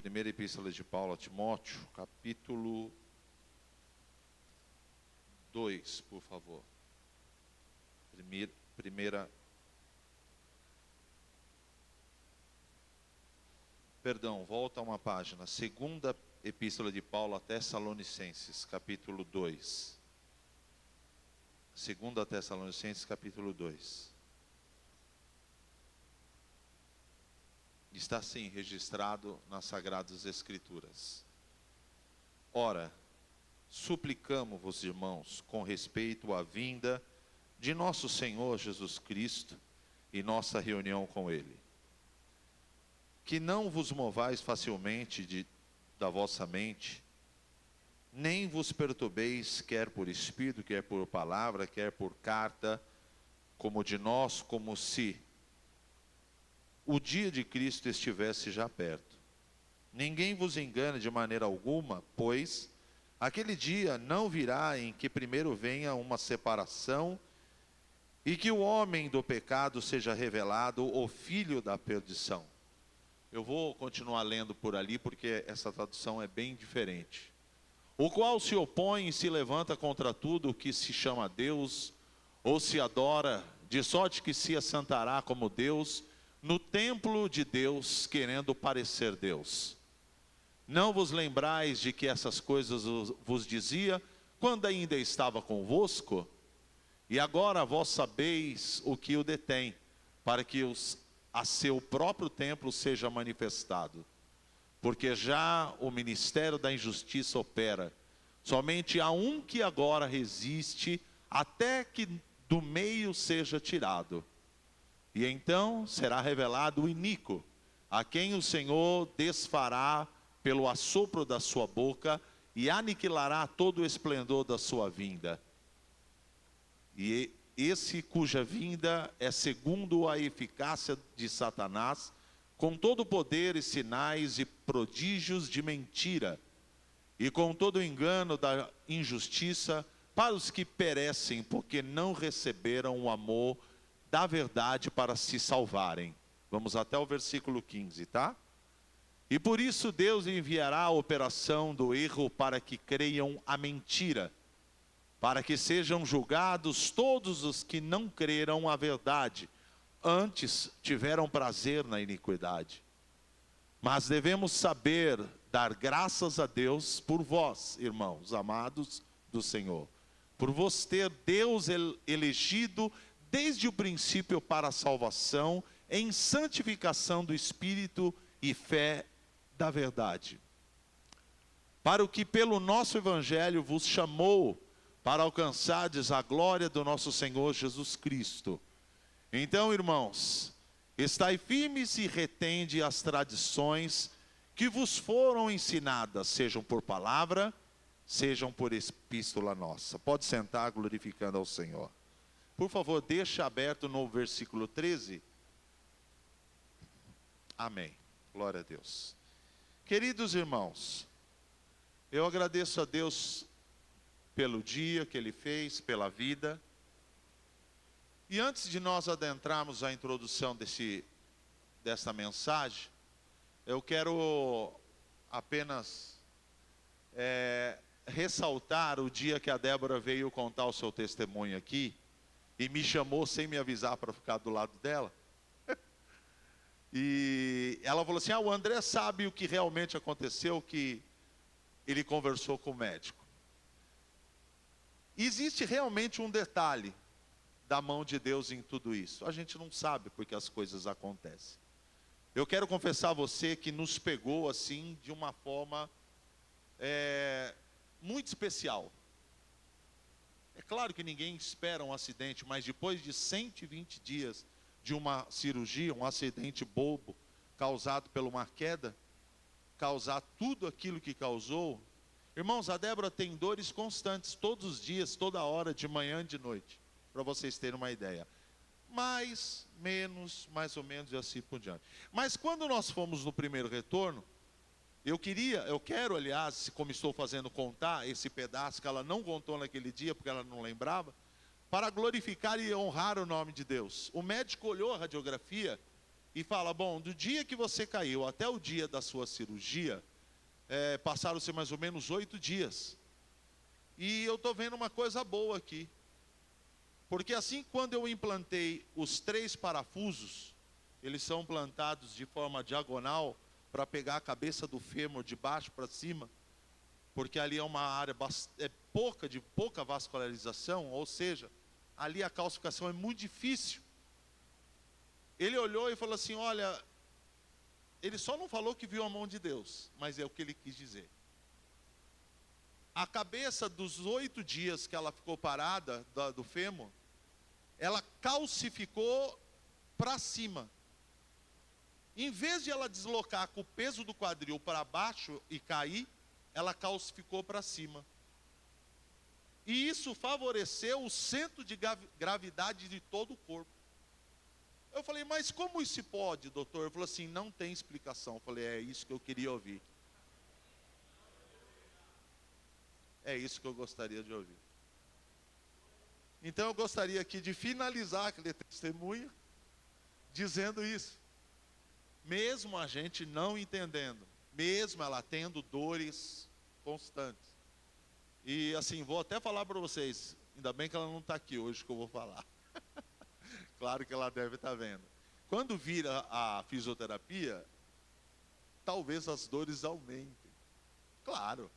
Primeira Epístola de Paulo a Timóteo, capítulo 2, por favor. Volta uma página. Segunda Epístola de Paulo a Tessalonicenses, capítulo 2. Segunda Tessalonicenses, capítulo 2. Está assim registrado nas Sagradas Escrituras. Ora, suplicamo-vos, irmãos, com respeito à vinda de nosso Senhor Jesus Cristo e nossa reunião com Ele, que não vos movais facilmente da vossa mente, nem vos perturbeis, quer por espírito, quer por palavra, quer por carta, como de nós, como se o dia de Cristo estivesse já perto. Ninguém vos engane de maneira alguma, pois aquele dia não virá em que primeiro venha uma separação e que o homem do pecado seja revelado, o filho da perdição. Eu vou continuar lendo por ali, porque essa tradução é bem diferente. O qual se opõe e se levanta contra tudo o que se chama Deus, ou se adora, de sorte que se assentará como Deus, no templo de Deus, querendo parecer Deus. Não vos lembrais de que essas coisas vos dizia, quando ainda estava convosco? E agora vós sabeis o que o detém, para que a seu próprio templo seja manifestado. Porque já o ministério da injustiça opera. Somente há um que agora resiste, até que do meio seja tirado. E então será revelado o iníquo, a quem o Senhor desfará pelo assopro da sua boca e aniquilará todo o esplendor da sua vinda. E esse cuja vinda é segundo a eficácia de Satanás, com todo o poder e sinais e prodígios de mentira, e com todo o engano da injustiça, para os que perecem, porque não receberam o amor da verdade para se salvarem. Vamos até o versículo 15, tá? E por isso Deus enviará a operação do erro para que creiam a mentira, para que sejam julgados todos os que não creram a verdade, antes tiveram prazer na iniquidade. Mas devemos saber dar graças a Deus por vós, irmãos amados do Senhor, por vos ter Deus elegido desde o princípio para a salvação, em santificação do Espírito e fé da verdade. Para o que pelo nosso Evangelho vos chamou, para alcançardes a glória do nosso Senhor Jesus Cristo. Então, irmãos, estai firmes e retende as tradições que vos foram ensinadas, sejam por palavra, sejam por epístola nossa. Pode sentar, glorificando ao Senhor. Por favor, deixa aberto no versículo 13. Amém. Glória a Deus. Queridos irmãos, eu agradeço a Deus pelo dia que Ele fez, pela vida. E antes de nós adentrarmos a introdução dessa mensagem, eu quero apenas ressaltar o dia que a Débora veio contar o seu testemunho aqui, e me chamou sem me avisar para ficar do lado dela. E ela falou assim, o André sabe o que realmente aconteceu, que ele conversou com o médico. Existe realmente um detalhe da mão de Deus em tudo isso. A gente não sabe porque as coisas acontecem. Eu quero confessar a você que nos pegou assim de uma forma muito especial. É claro que ninguém espera um acidente, mas depois de 120 dias de uma cirurgia, um acidente bobo, causado por uma queda, causar tudo aquilo que causou. Irmãos, a Débora tem dores constantes, todos os dias, toda hora, de manhã e de noite, para vocês terem uma ideia. Mais, menos, mais ou menos e assim por diante. Mas quando nós fomos no primeiro retorno, eu quero, aliás, como estou fazendo, contar esse pedaço que ela não contou naquele dia, porque ela não lembrava, para glorificar e honrar o nome de Deus. O médico olhou a radiografia e fala, bom, do dia que você caiu até o dia da sua cirurgia, passaram-se mais ou menos 8 dias. E eu estou vendo uma coisa boa aqui. Porque assim, quando eu implantei os 3 parafusos, eles são plantados de forma diagonal, para pegar a cabeça do fêmur de baixo para cima, porque ali é uma área de pouca vascularização, ou seja, ali a calcificação é muito difícil. Ele olhou e falou assim, olha, ele só não falou que viu a mão de Deus, mas é o que ele quis dizer. A cabeça dos 8 dias que ela ficou parada, do fêmur, ela calcificou para cima. Em vez de ela deslocar com o peso do quadril para baixo e cair, ela calcificou para cima. E isso favoreceu o centro de gravidade de todo o corpo. Eu falei, mas como isso pode, doutor? Ele falou assim, não tem explicação. Eu falei, é isso que eu queria ouvir. É isso que eu gostaria de ouvir. Então eu gostaria aqui de finalizar aquele testemunho dizendo isso. Mesmo a gente não entendendo, mesmo ela tendo dores constantes. E assim, vou até falar para vocês, ainda bem que ela não está aqui hoje que eu vou falar. Claro que ela deve estar vendo. Quando vira a fisioterapia, talvez as dores aumentem. Claro.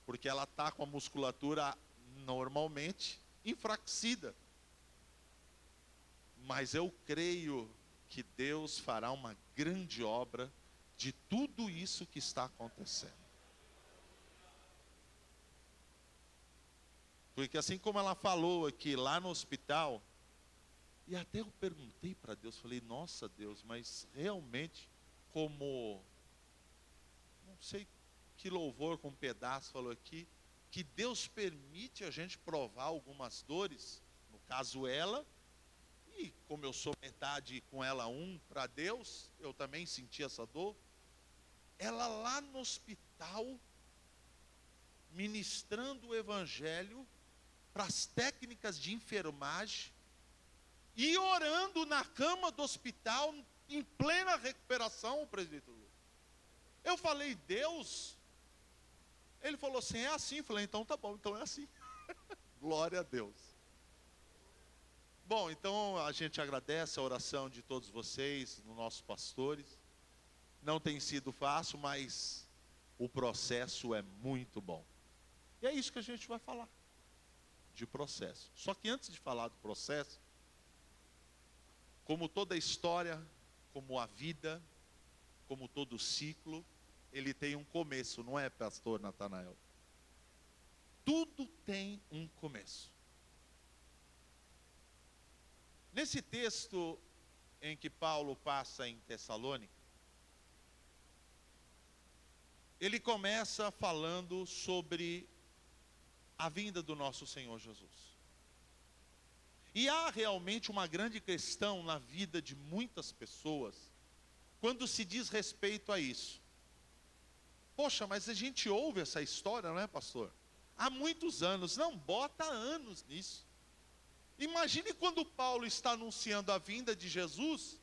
Porque ela está com a musculatura normalmente enfraquecida. Mas eu creio que Deus fará uma grande obra de tudo isso que está acontecendo. Porque assim como ela falou aqui lá no hospital, e até eu perguntei para Deus, falei, nossa Deus, mas realmente como, não sei que louvor com um pedaço falou aqui, que Deus permite a gente provar algumas dores, no caso ela, e como eu sou metade com ela para Deus, eu também senti essa dor. Ela lá no hospital, ministrando o evangelho para as técnicas de enfermagem, e orando na cama do hospital, em plena recuperação, presbítero. Eu falei, Deus? Ele falou assim, é assim. Eu falei, então tá bom, então é assim. Glória a Deus. Bom, então a gente agradece a oração de todos vocês, dos nossos pastores. Não tem sido fácil, mas o processo é muito bom. E é isso que a gente vai falar, de processo. Só que antes de falar do processo, como toda história, como a vida, como todo ciclo, ele tem um começo, não é, pastor Natanael? Tudo tem um começo. Nesse texto em que Paulo passa em Tessalônica, ele começa falando sobre a vinda do nosso Senhor Jesus. E há realmente uma grande questão na vida de muitas pessoas, quando se diz respeito a isso. Poxa, mas a gente ouve essa história, não é, pastor? Há muitos anos, não, bota anos nisso. Imagine quando Paulo está anunciando a vinda de Jesus,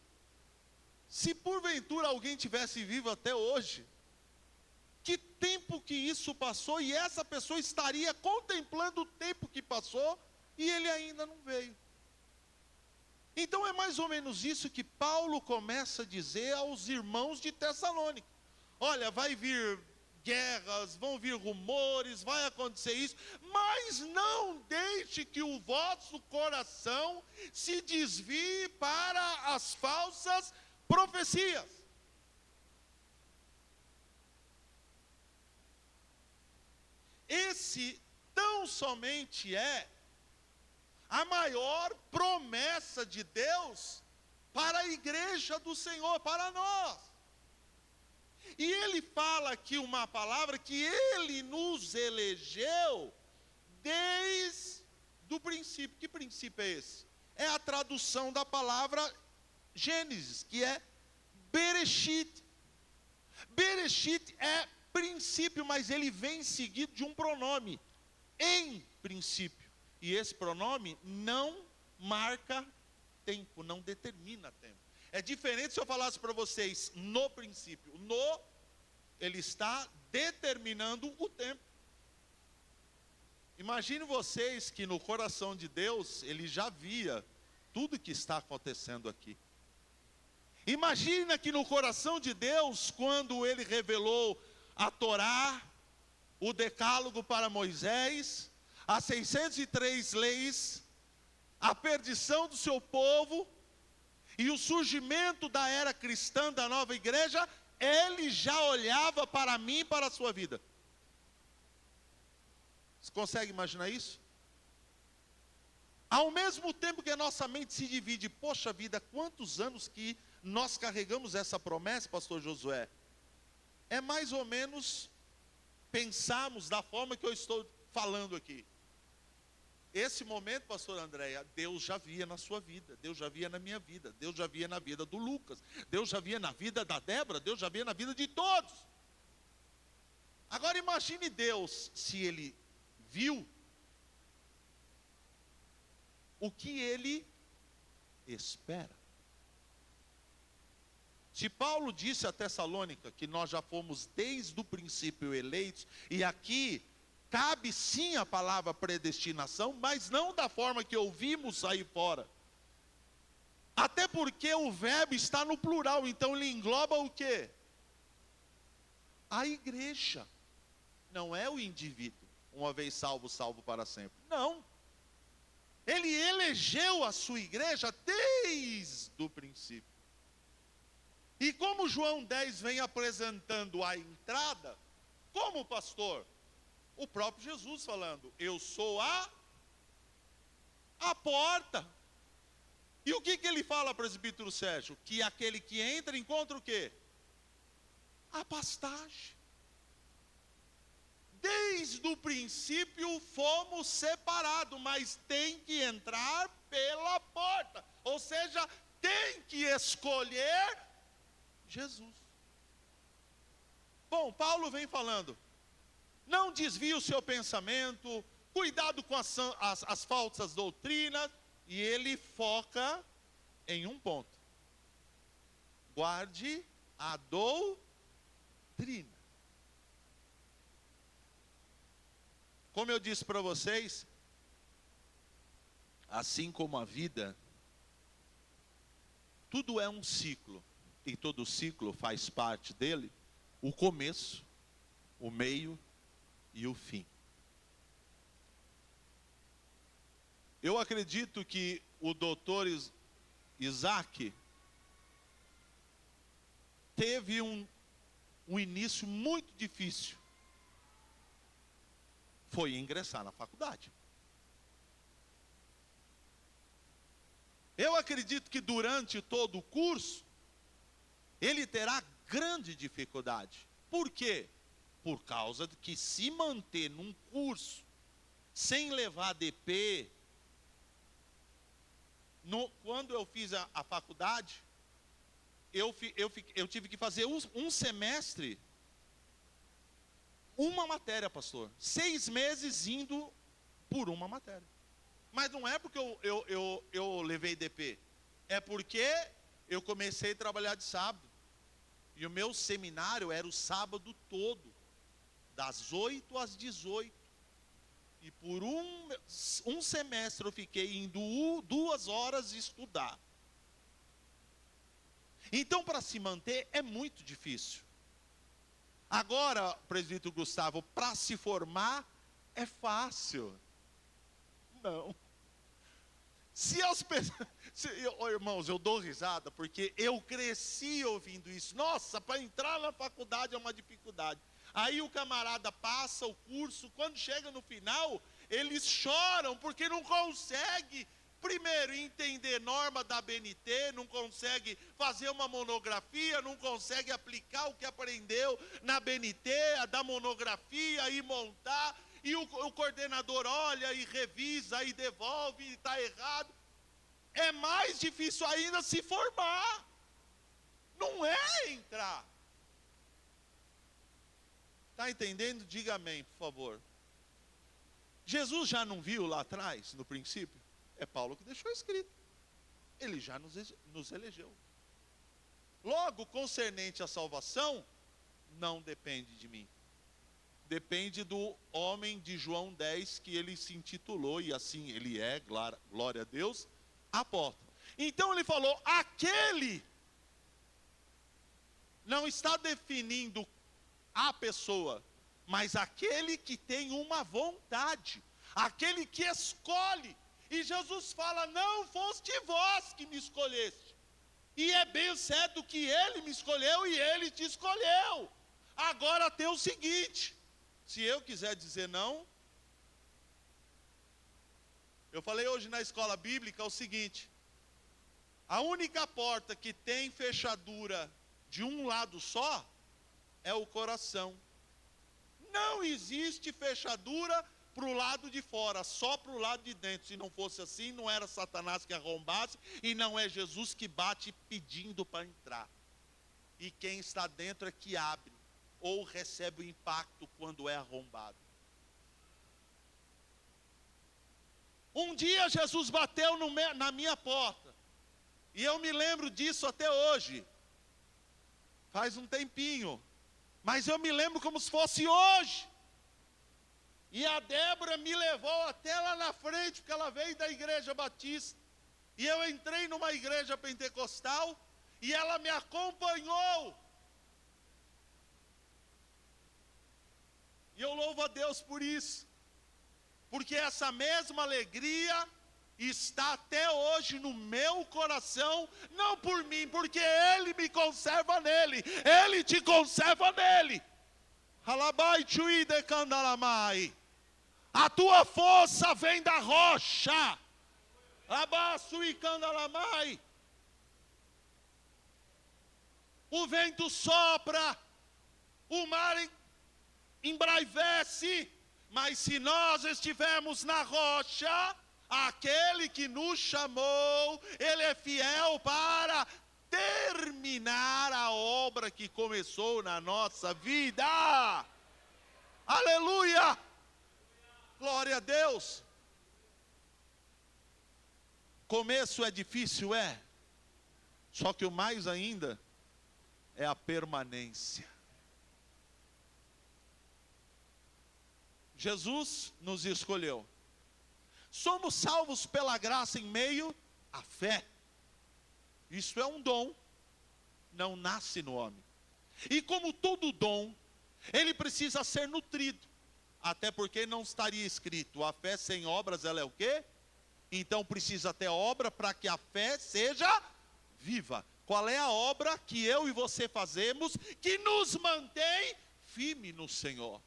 se porventura alguém tivesse vivo até hoje, que tempo que isso passou, e essa pessoa estaria contemplando o tempo que passou, e ele ainda não veio. Então é mais ou menos isso que Paulo começa a dizer aos irmãos de Tessalônica. Olha, vai vir guerras, vão vir rumores, vai acontecer isso, mas não deixe que o vosso coração se desvie para as falsas profecias. Esse tão somente é a maior promessa de Deus para a igreja do Senhor, para nós. E ele fala aqui uma palavra que ele nos elegeu desde o princípio. Que princípio é esse? É a tradução da palavra Gênesis, que é Bereshit. Bereshit é princípio, mas ele vem seguido de um pronome, em princípio. E esse pronome não marca tempo, não determina tempo. É diferente se eu falasse para vocês no princípio. No, ele está determinando o tempo. Imagine vocês que no coração de Deus, ele já via tudo que está acontecendo aqui. Imagina que no coração de Deus, quando ele revelou a Torá, o decálogo para Moisés, as 603 leis, a perdição do seu povo e o surgimento da era cristã, da nova igreja, ele já olhava para mim e para a sua vida. Você consegue imaginar isso? Ao mesmo tempo que a nossa mente se divide, poxa vida, quantos anos que nós carregamos essa promessa, pastor Josué? É mais ou menos pensarmos da forma que eu estou falando aqui. Esse momento, pastor Andréia, Deus já via na sua vida, Deus já via na minha vida, Deus já via na vida do Lucas, Deus já via na vida da Débora, Deus já via na vida de todos. Agora imagine Deus, se ele viu, o que ele espera. Se Paulo disse a Tessalônica que nós já fomos desde o princípio eleitos, e aqui cabe sim a palavra predestinação, mas não da forma que ouvimos aí fora. Até porque o verbo está no plural, então ele engloba o quê? A igreja. Não é o indivíduo, uma vez salvo, salvo para sempre. Não. Ele elegeu a sua igreja desde o princípio. E como João 10 vem apresentando a entrada, como pastor? O próprio Jesus falando, eu sou a porta. E o que ele fala, presbítero Sérgio? Que aquele que entra encontra o quê? A pastagem. Desde o princípio fomos separados, mas tem que entrar pela porta. Ou seja, tem que escolher Jesus. Bom, Paulo vem falando, não desvie o seu pensamento, cuidado com as falsas doutrinas, e ele foca em um ponto. Guarde a doutrina. Como eu disse para vocês, assim como a vida, tudo é um ciclo, e todo ciclo faz parte dele, o começo, o meio e o fim. Eu acredito que o doutor Isaac teve um início muito difícil. Foi ingressar na faculdade. Eu acredito que durante todo o curso, ele terá grande dificuldade. Por quê? Por causa de que se manter num curso, sem levar DP, quando eu fiz a faculdade, eu tive que fazer um semestre, uma matéria, pastor. 6 meses indo por uma matéria. Mas não é porque eu levei DP. É porque eu comecei a trabalhar de sábado. E o meu seminário era o sábado todo. Das 8 às 18. E por um semestre eu fiquei indo 2 horas estudar. Então, para se manter é muito difícil. Agora, presbítero Gustavo, para se formar é fácil. Não. Irmãos, eu dou risada porque eu cresci ouvindo isso. Nossa, para entrar na faculdade é uma dificuldade. Aí o camarada passa o curso, quando chega no final, eles choram porque não consegue, primeiro, entender norma da ABNT, não consegue fazer uma monografia, não consegue aplicar o que aprendeu na ABNT, da monografia e montar, e o coordenador olha e revisa e devolve e está errado. É mais difícil ainda se formar, não é entrar. Está entendendo? Diga amém, por favor. Jesus já não viu lá atrás, no princípio? É Paulo que deixou escrito. Ele já nos elegeu. Logo, concernente à salvação, não depende de mim. Depende do homem de João 10, que ele se intitulou, e assim ele é, glória a Deus, apóstolo. Então ele falou, aquele não está definindo a pessoa, mas aquele que tem uma vontade, aquele que escolhe. E Jesus fala, não foste vós que me escolheste. E é bem certo que ele me escolheu e ele te escolheu. Agora tem o seguinte, se eu quiser dizer não, eu falei hoje na escola bíblica o seguinte, a única porta que tem fechadura de um lado só, é o coração. Não existe fechadura para o lado de fora, só para o lado de dentro. Se não fosse assim, não era Satanás que arrombasse, e não é Jesus que bate pedindo para entrar. E quem está dentro é que abre, ou recebe o impacto quando é arrombado. Um dia Jesus bateu na minha porta, e eu me lembro disso até hoje. Faz um tempinho, mas eu me lembro como se fosse hoje. E a Débora me levou até lá na frente, porque ela veio da igreja batista. E eu entrei numa igreja pentecostal, e ela me acompanhou. E eu louvo a Deus por isso. Porque essa mesma alegria está até hoje no meu coração, não por mim, porque Ele me conserva nele, Ele te conserva nele. A tua força vem da rocha. O vento sopra, o mar embraivece, mas se nós estivermos na rocha, aquele que nos chamou, Ele é fiel para terminar a obra que começou na nossa vida. Aleluia! Glória a Deus! Começo é difícil, só que o mais ainda é a permanência. Jesus nos escolheu. Somos salvos pela graça em meio à fé. Isso é um dom, não nasce no homem. E como todo dom, ele precisa ser nutrido. Até porque não estaria escrito, a fé sem obras, ela é o quê? Então precisa ter obra para que a fé seja viva. Qual é a obra que eu e você fazemos que nos mantém firme no Senhor?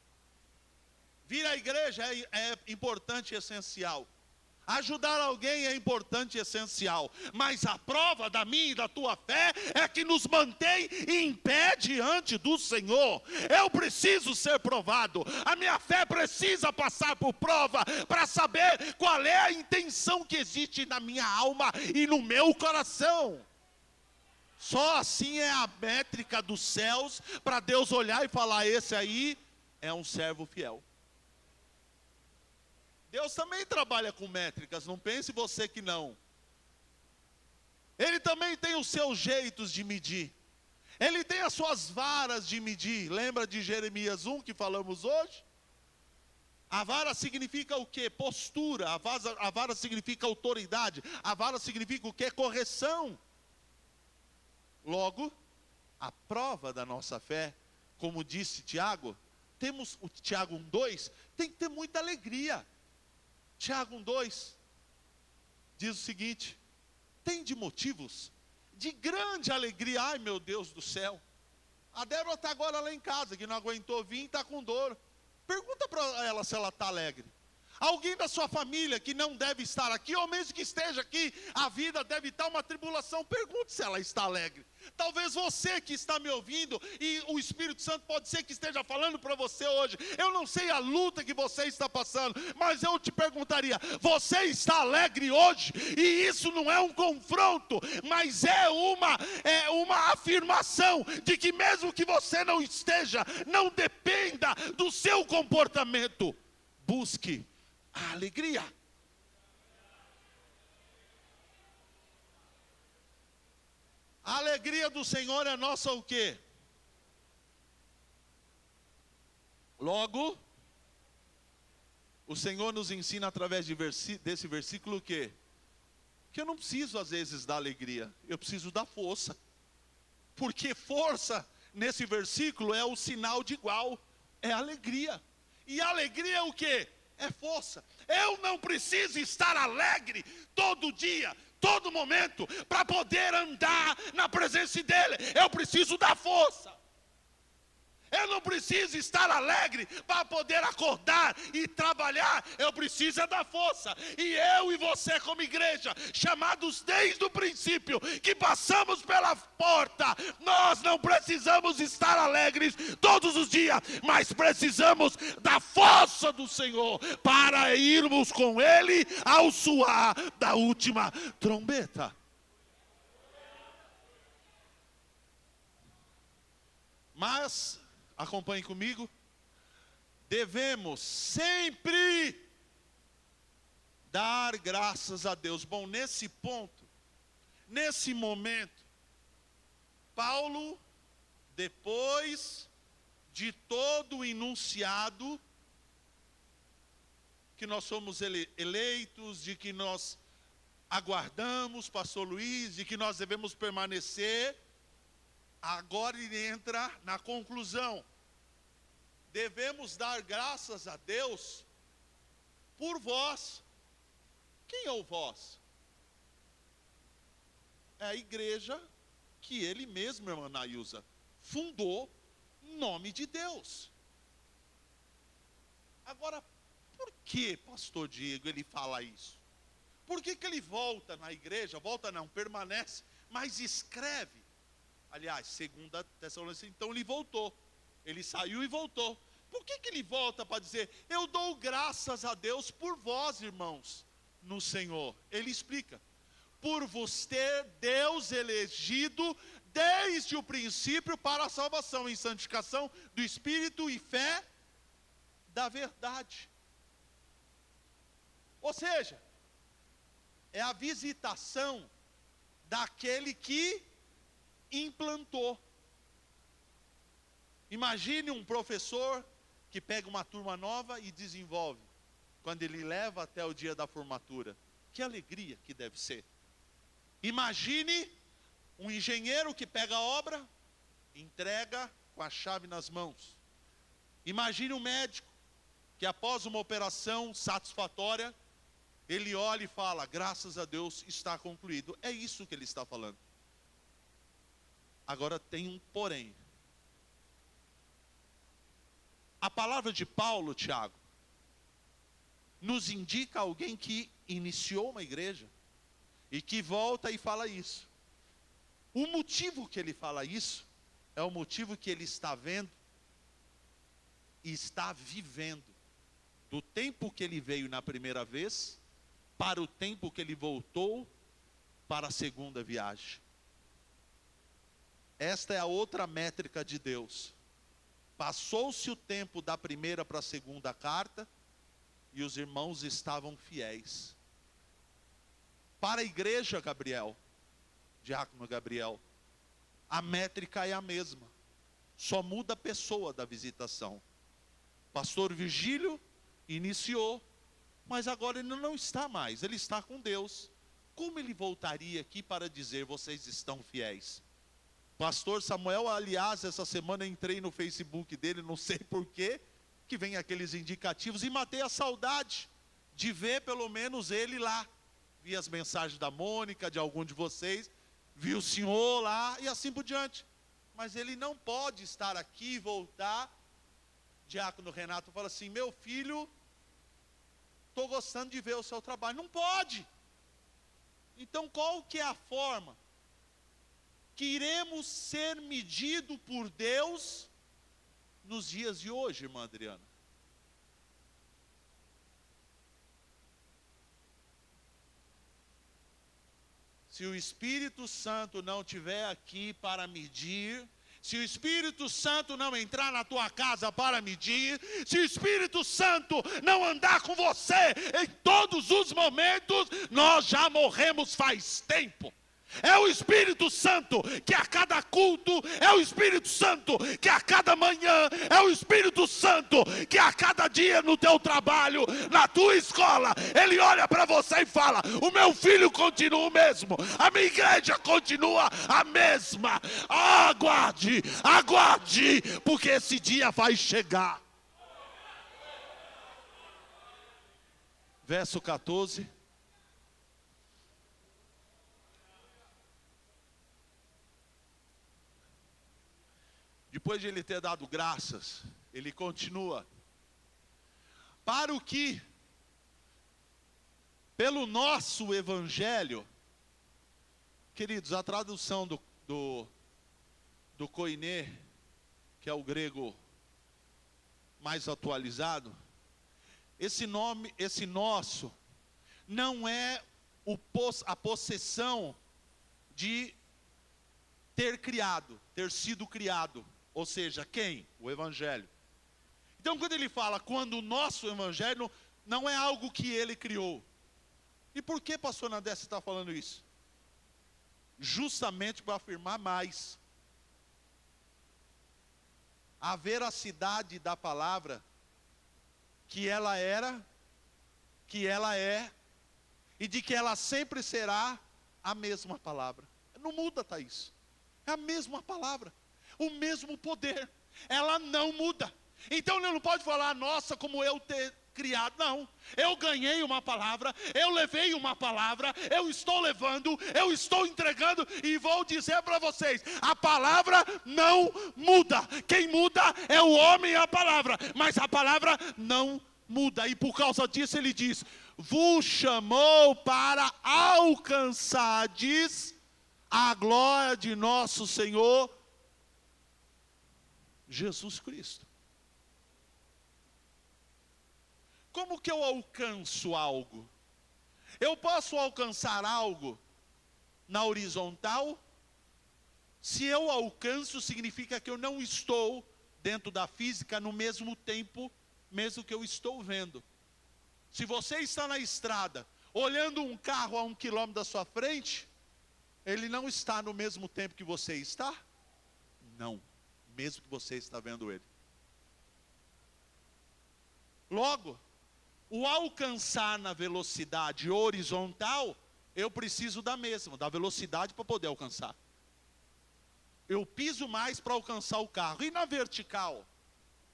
Vir à igreja é importante e essencial. Ajudar alguém é importante e essencial. Mas a prova da minha e da tua fé é que nos mantém em pé diante do Senhor. Eu preciso ser provado. A minha fé precisa passar por prova para saber qual é a intenção que existe na minha alma e no meu coração. Só assim é a métrica dos céus para Deus olhar e falar: esse aí é um servo fiel. Deus também trabalha com métricas, não pense você que não. Ele também tem os seus jeitos de medir. Ele tem as suas varas de medir. Lembra de Jeremias 1 que falamos hoje? A vara significa o quê? Postura. A vara significa autoridade. A vara significa o quê? Correção. Logo, a prova da nossa fé, como disse Tiago, temos o Tiago 1:2, tem que ter muita alegria. Tiago 1:2 diz o seguinte: tende motivos de grande alegria. Ai, meu Deus do céu, a Débora está agora lá em casa, que não aguentou vir e está com dor. Pergunta para ela se ela está alegre. Alguém da sua família que não deve estar aqui, ou mesmo que esteja aqui, a vida deve estar uma tribulação, pergunte se ela está alegre. Talvez você que está me ouvindo, e o Espírito Santo pode ser que esteja falando para você hoje. Eu não sei a luta que você está passando, mas eu te perguntaria: você está alegre hoje? E isso não é um confronto, mas é uma afirmação de que mesmo que você não esteja, não dependa do seu comportamento, busque a alegria. A alegria do Senhor é nossa o quê? Logo, o Senhor nos ensina através desse versículo o quê? Que eu não preciso às vezes da alegria, eu preciso da força. Porque força, nesse versículo, é o sinal de igual, é alegria. E alegria é o quê? É força. Eu não preciso estar alegre todo dia, todo momento, para poder andar na presença dEle. Eu preciso da força. Eu não preciso estar alegre para poder acordar e trabalhar. Eu preciso da força. E eu e você como igreja, chamados desde o princípio, que passamos pela porta, nós não precisamos estar alegres todos os dias, mas precisamos da força do Senhor para irmos com Ele ao soar da última trombeta. Mas acompanhe comigo. Devemos sempre dar graças a Deus. Bom, nesse ponto, nesse momento, Paulo, depois de todo o enunciado, que nós somos eleitos, de que nós aguardamos, pastor Luiz, de que nós devemos permanecer, agora ele entra na conclusão. Devemos dar graças a Deus por vós. Quem é o vós? É a igreja que ele mesmo, irmã Nailza, fundou em nome de Deus. Agora, por que, pastor Diego, ele fala isso? Por que ele volta na igreja, volta não, permanece, mas escreve? Aliás, 2 Tessalonicenses, então ele voltou. Ele saiu e voltou. Por que ele volta para dizer, eu dou graças a Deus por vós, irmãos, no Senhor? Ele explica, por vos ter Deus elegido desde o princípio para a salvação, em santificação do Espírito e fé da verdade. Ou seja, é a visitação daquele que implantou. Imagine um professor que pega uma turma nova e desenvolve, quando ele leva até o dia da formatura. Que alegria que deve ser. Imagine um engenheiro que pega a obra, entrega com a chave nas mãos. Imagine um médico que após uma operação satisfatória, ele olha e fala, graças a Deus está concluído. É isso que ele está falando. Agora tem um porém. A palavra de Paulo, Tiago, nos indica alguém que iniciou uma igreja e que volta e fala isso. O motivo que ele fala isso é o motivo que ele está vendo e está vivendo do tempo que ele veio na primeira vez para o tempo que ele voltou para a segunda viagem. Esta é a outra métrica de Deus. Passou-se o tempo da primeira para a segunda carta e os irmãos estavam fiéis. Para a igreja, Gabriel, diácono Gabriel, a métrica é a mesma. Só muda a pessoa da visitação. Pastor Virgílio iniciou, mas agora ele não está mais, ele está com Deus. Como ele voltaria aqui para dizer, vocês estão fiéis? Pastor Samuel, aliás, essa semana entrei no Facebook dele, não sei porquê, que vem aqueles indicativos, e matei a saudade de ver pelo menos ele lá. Vi as mensagens da Mônica, de algum de vocês, vi o senhor lá e assim por diante. Mas ele não pode estar aqui e voltar. Diácono Renato fala assim, meu filho, estou gostando de ver o seu trabalho. Não pode. Então qual que é a forma que iremos ser medido por Deus nos dias de hoje, irmã Adriana? Se o Espírito Santo não estiver aqui para medir, se o Espírito Santo não entrar na tua casa para medir, se o Espírito Santo não andar com você em todos os momentos, nós já morremos faz tempo. É o Espírito Santo que a cada culto, é o Espírito Santo que a cada manhã, é o Espírito Santo que a cada dia no teu trabalho, na tua escola, ele olha para você e fala: o meu filho continua o mesmo, a minha igreja continua a mesma. Aguarde, aguarde, porque esse dia vai chegar. Verso 14. Depois de ele ter dado graças, ele continua: para o que, pelo nosso evangelho, queridos, a tradução do koiné, que é o grego mais atualizado, esse nome, esse nosso, não é a possessão de ter criado, ter sido criado. Ou seja, quem? O Evangelho. Então, quando ele fala, quando o nosso Evangelho, não é algo que ele criou. E por que, pastor Nadé, você está falando isso? Justamente para afirmar mais a veracidade da palavra, que ela era, que ela é, e de que ela sempre será a mesma palavra. Não muda, Thaís. É a mesma palavra, o mesmo poder, ela não muda. Então ele não pode falar: nossa, como eu ter criado. Não, eu ganhei uma palavra, eu levei uma palavra, eu estou levando, eu estou entregando, e vou dizer para vocês: a palavra não muda. Quem muda é o homem e a palavra, mas a palavra não muda. E por causa disso ele diz: vos chamou para alcançardes a glória de nosso Senhor Jesus Cristo. Como que eu alcanço algo? Eu posso alcançar algo na horizontal? Se eu alcanço, significa que eu não estou dentro da física no mesmo tempo, mesmo que eu estou vendo. Se você está na estrada, olhando um carro a 1 quilômetro da sua frente, ele não está no mesmo tempo que você está? Não, mesmo que você está vendo ele. Logo, o alcançar na velocidade horizontal, eu preciso da mesma, da velocidade para poder alcançar. Eu piso mais para alcançar o carro. E na vertical,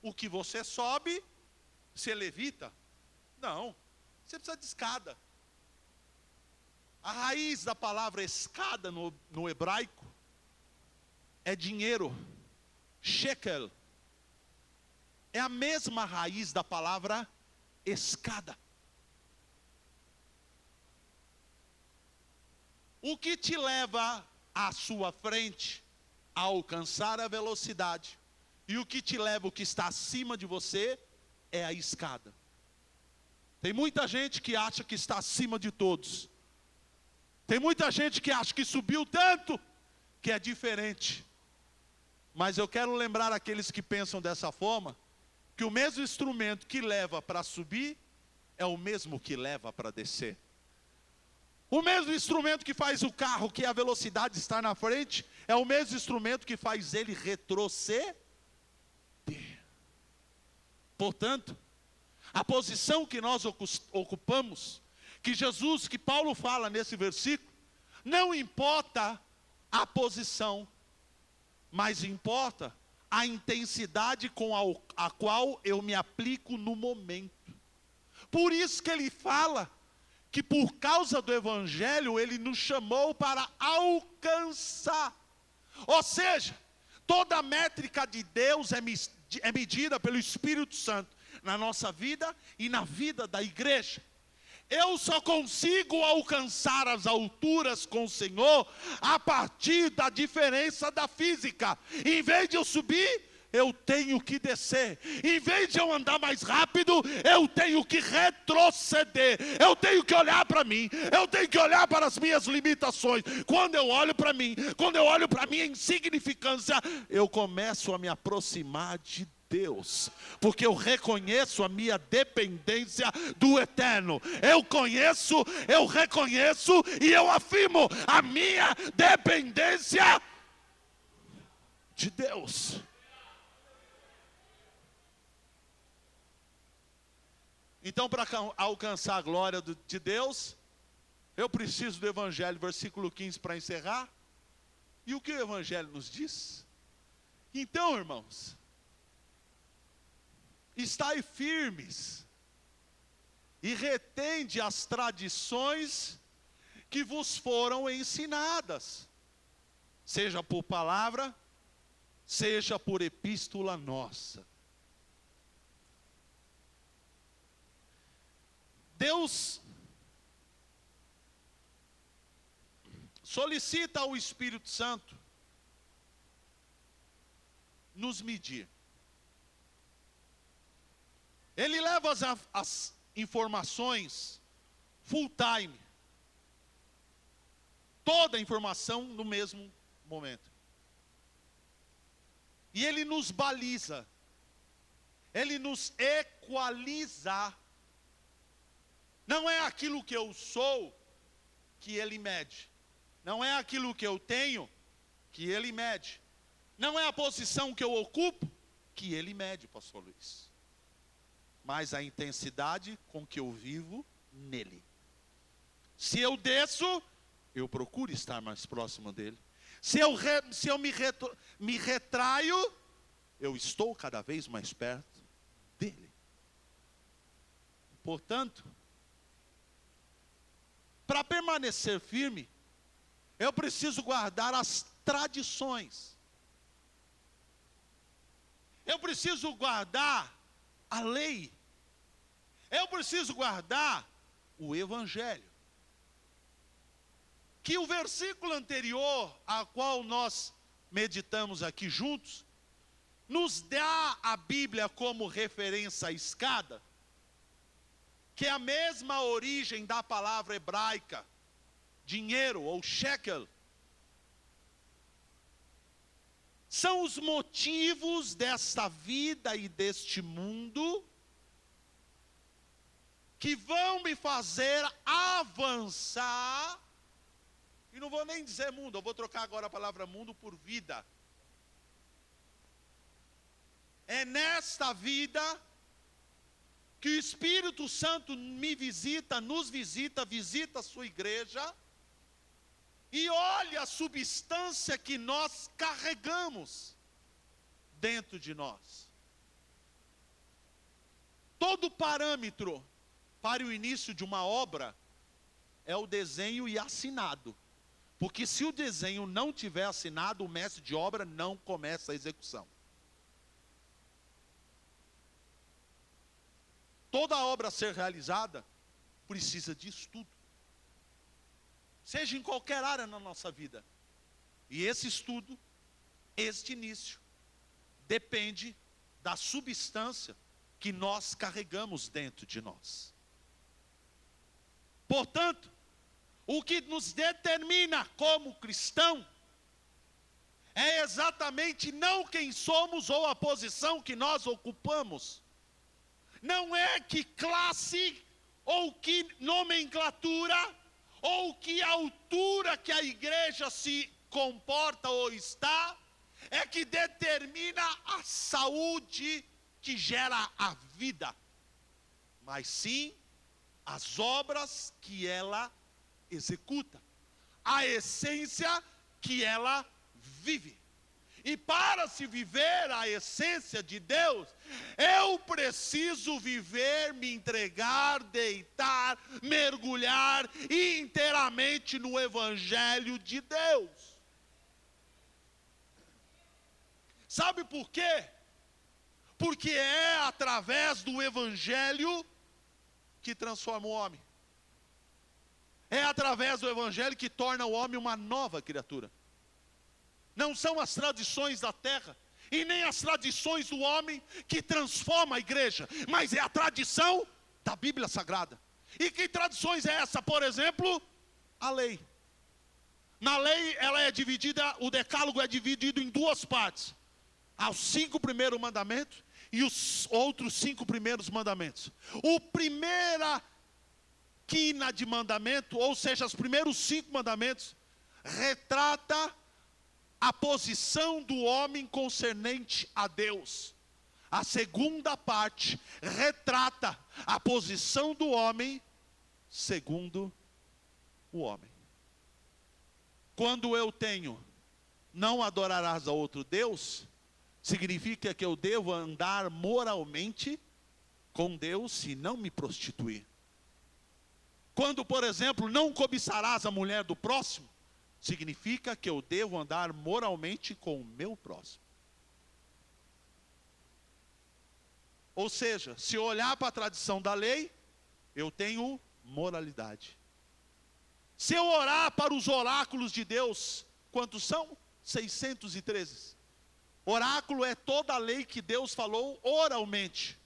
o que você sobe, você levita? Não, você precisa de escada. A raiz da palavra escada no hebraico é dinheiro, shekel. É a mesma raiz da palavra escada. O que te leva à sua frente a alcançar a velocidade, e o que te leva, o que está acima de você, é a escada. Tem muita gente que acha que está acima de todos. Tem muita gente que acha que subiu tanto, que é diferente. Mas eu quero lembrar aqueles que pensam dessa forma, que o mesmo instrumento que leva para subir, é o mesmo que leva para descer. O mesmo instrumento que faz o carro, que a velocidade está na frente, é o mesmo instrumento que faz ele retroceder. Portanto, a posição que nós ocupamos, que Jesus, que Paulo fala nesse versículo, não importa a posição, mas importa a intensidade com a qual eu me aplico no momento. Por isso que ele fala que por causa do Evangelho, ele nos chamou para alcançar. Ou seja, toda a métrica de Deus é medida pelo Espírito Santo na nossa vida e na vida da igreja. Eu só consigo alcançar as alturas com o Senhor a partir da diferença da física. Em vez de eu subir, eu tenho que descer. Em vez de eu andar mais rápido, eu tenho que retroceder. Eu tenho que olhar para mim. Eu tenho que olhar para as minhas limitações. Quando eu olho para mim, quando eu olho para a minha insignificância, eu começo a me aproximar de Deus, porque eu reconheço a minha dependência do eterno. Eu reconheço e eu afirmo a minha dependência de Deus. Então, para alcançar a glória de Deus, eu preciso do Evangelho, versículo 15, para encerrar. E o que o Evangelho nos diz? Então, irmãos, estai firmes e retende as tradições que vos foram ensinadas, seja por palavra, seja por epístola nossa. Deus solicita ao Espírito Santo nos medir. Ele leva as informações full time, toda a informação no mesmo momento. E ele nos baliza, ele nos equaliza. Não é aquilo que eu sou que ele mede. Não é aquilo que eu tenho que ele mede. Não é a posição que eu ocupo que ele mede, pastor Luiz. Mas a intensidade com que eu vivo nele. Se eu desço, eu procuro estar mais próximo dele. Se eu me retraio, eu estou cada vez mais perto dele. Portanto, para permanecer firme, eu preciso guardar as tradições. Eu preciso guardar a lei. Eu preciso guardar o Evangelho. Que o versículo anterior, a qual nós meditamos aqui juntos, nos dá a Bíblia como referência à escada, que é a mesma origem da palavra hebraica, dinheiro ou shekel. São os motivos desta vida e deste mundo que vão me fazer avançar. E não vou nem dizer mundo, eu vou trocar agora a palavra mundo por vida. É nesta vida que o Espírito Santo me visita, nos visita, visita a sua igreja, e olha a substância que nós carregamos dentro de nós. Todo parâmetro para o início de uma obra é o desenho e assinado. Porque se o desenho não tiver assinado, o mestre de obra não começa a execução. Toda obra a ser realizada precisa de estudo. Seja em qualquer área na nossa vida. E esse estudo, este início, depende da substância que nós carregamos dentro de nós. Portanto, o que nos determina como cristão é exatamente não quem somos ou a posição que nós ocupamos. Não é que classe, ou que nomenclatura, ou que altura que a igreja se comporta ou está, é que determina a saúde que gera a vida. Mas sim, as obras que ela executa, a essência que ela vive. E para se viver a essência de Deus, eu preciso viver, me entregar, deitar, mergulhar inteiramente no Evangelho de Deus. Sabe por quê? Porque é através do Evangelho que transforma o homem. É através do Evangelho que torna o homem uma nova criatura. Não são as tradições da terra e nem as tradições do homem que transforma a igreja, mas é a tradição da Bíblia Sagrada. E que tradições é essa? Por exemplo, a lei. Na lei ela é dividida, o decálogo é dividido em duas partes. Aos 5 primeiros mandamentos e os outros 5 primeiros mandamentos. O primeira quina de mandamento, ou seja, os primeiros 5 mandamentos, retrata a posição do homem concernente a Deus. A segunda parte retrata a posição do homem segundo o homem. Quando eu tenho, não adorarás a outro Deus, significa que eu devo andar moralmente com Deus e não me prostituir. Quando, por exemplo, não cobiçarás a mulher do próximo, significa que eu devo andar moralmente com o meu próximo. Ou seja, se eu olhar para a tradição da lei, eu tenho moralidade. Se eu orar para os oráculos de Deus, quantos são? 613. Oráculo é toda a lei que Deus falou oralmente.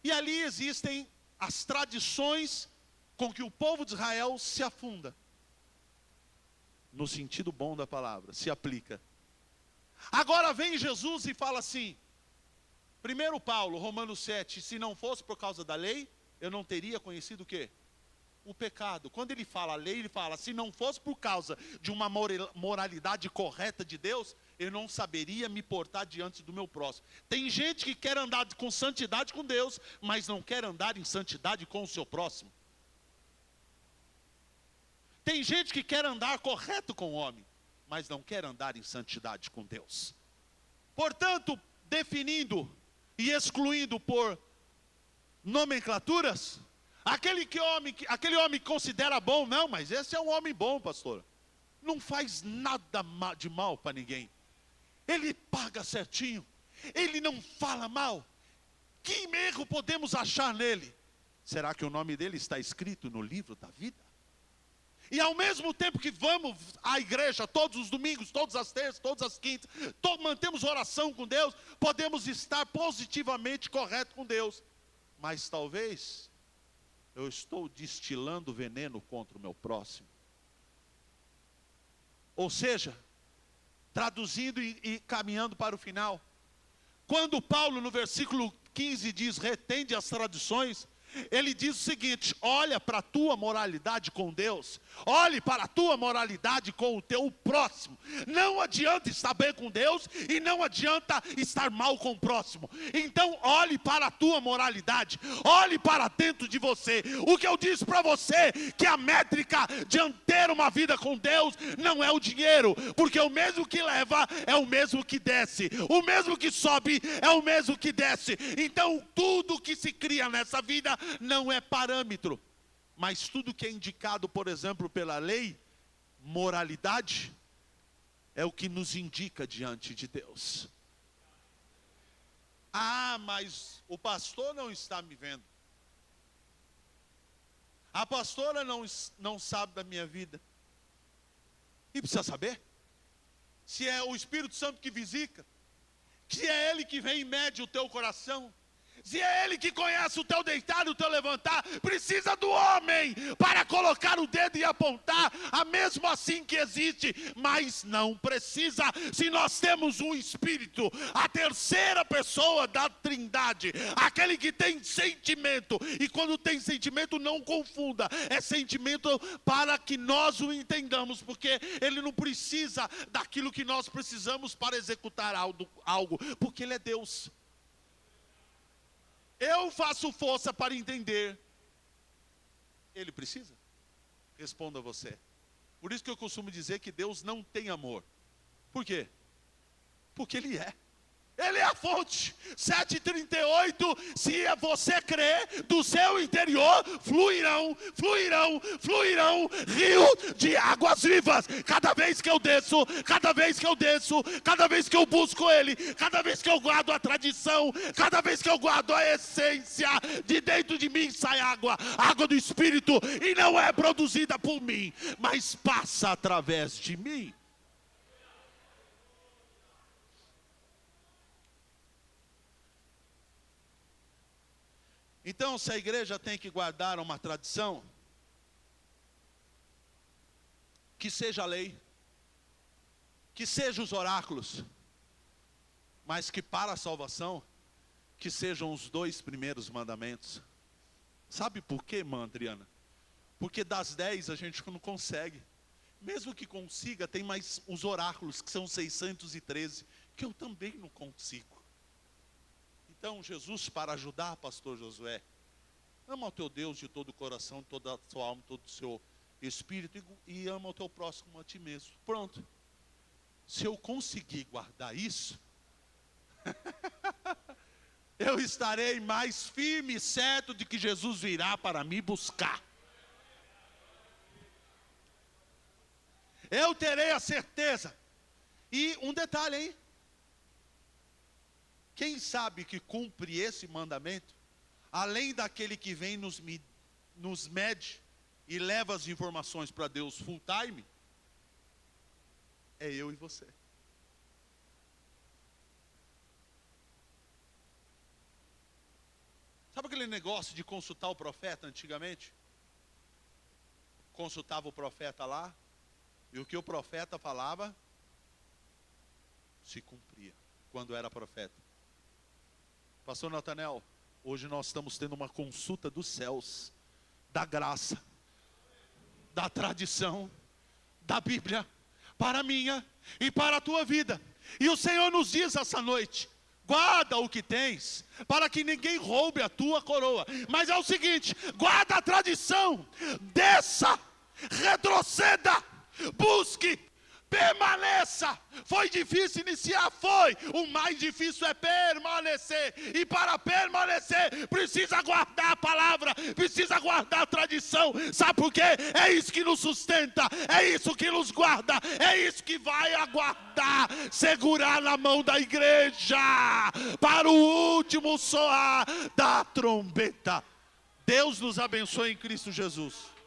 E ali existem as tradições com que o povo de Israel se afunda. No sentido bom da palavra, se aplica. Agora vem Jesus e fala assim, 1 Paulo, Romanos 7, se não fosse por causa da lei, eu não teria conhecido o quê? O pecado. Quando ele fala a lei, ele fala, se não fosse por causa de uma moralidade correta de Deus, eu não saberia me portar diante do meu próximo. Tem gente que quer andar com santidade com Deus, mas não quer andar em santidade com o seu próximo. Tem gente que quer andar correto com o homem, mas não quer andar em santidade com Deus. Portanto, definindo e excluindo por nomenclaturas, aquele homem que considera bom, não, mas esse é um homem bom, pastor. Não faz nada de mal para ninguém. Ele paga certinho. Ele não fala mal. Que erro podemos achar nele? Será que o nome dele está escrito no livro da vida? E ao mesmo tempo que vamos à igreja todos os domingos, todas as terças, todas as quintas, mantemos oração com Deus, podemos estar positivamente correto com Deus. Mas talvez eu estou destilando veneno contra o meu próximo. Ou seja, traduzindo e caminhando para o final, quando Paulo no versículo 15 diz, retende as tradições, ele diz o seguinte, olha para a tua moralidade com Deus, olhe para a tua moralidade com o teu próximo. Não adianta estar bem com Deus e não adianta estar mal com o próximo. Então olhe para a tua moralidade, olhe para dentro de você. O que eu disse para você, que a métrica de ter uma vida com Deus não é o dinheiro, porque o mesmo que leva é o mesmo que desce, o mesmo que sobe é o mesmo que desce. Então tudo que se cria nessa vida não é parâmetro, mas tudo que é indicado, por exemplo, pela lei, moralidade, é o que nos indica diante de Deus. Ah, mas o pastor não está me vendo. A pastora não sabe da minha vida. E precisa saber? Se é o Espírito Santo que visita, se é Ele que vem e mede o teu coração, se é Ele que conhece o teu deitar e o teu levantar, precisa do homem para colocar o dedo e apontar, mesmo assim que existe, mas não precisa, se nós temos um Espírito, a terceira pessoa da Trindade, aquele que tem sentimento, e quando tem sentimento não confunda, é sentimento para que nós o entendamos, porque Ele não precisa daquilo que nós precisamos para executar algo, porque Ele é Deus. Eu faço força para entender. Ele precisa? Responda você. Por isso que eu costumo dizer que Deus não tem amor. Por quê? Porque Ele é. Ele é a fonte. 7,38, se você crer, do seu interior fluirão rios de águas vivas. Cada vez que eu desço, cada vez que eu busco Ele, cada vez que eu guardo a tradição, cada vez que eu guardo a essência, de dentro de mim sai água do Espírito, e não é produzida por mim, mas passa através de mim. Então, se a igreja tem que guardar uma tradição, que seja a lei, que seja os oráculos, mas que para a salvação, que sejam os 2 primeiros mandamentos. Sabe por quê, irmã Adriana? Porque das 10 a gente não consegue. Mesmo que consiga, tem mais os oráculos, que são 613, que eu também não consigo. Então, Jesus, para ajudar, pastor Josué, ama o teu Deus de todo o coração, toda a sua alma, todo o seu espírito, e ama o teu próximo a ti mesmo. Pronto. Se eu conseguir guardar isso, eu estarei mais firme e certo de que Jesus virá para me buscar. Eu terei a certeza. E um detalhe, hein? Quem sabe que cumpre esse mandamento, além daquele que vem nos mede e leva as informações para Deus full time, é eu e você. Sabe aquele negócio de consultar o profeta antigamente? Consultava o profeta lá, e o que o profeta falava, se cumpria, quando era profeta. Pastor Natanel, hoje nós estamos tendo uma consulta dos céus, da graça, da tradição, da Bíblia, para a minha e para a tua vida. E o Senhor nos diz essa noite, guarda o que tens, para que ninguém roube a tua coroa. Mas é o seguinte, guarda a tradição, desça, retroceda, busque, permaneça. Foi difícil iniciar? Foi. O mais difícil é permanecer. E para permanecer, precisa guardar a palavra, precisa guardar a tradição. Sabe por quê? É isso que nos sustenta, é isso que nos guarda, é isso que vai aguardar, segurar na mão da igreja, para o último soar da trombeta. Deus nos abençoe em Cristo Jesus.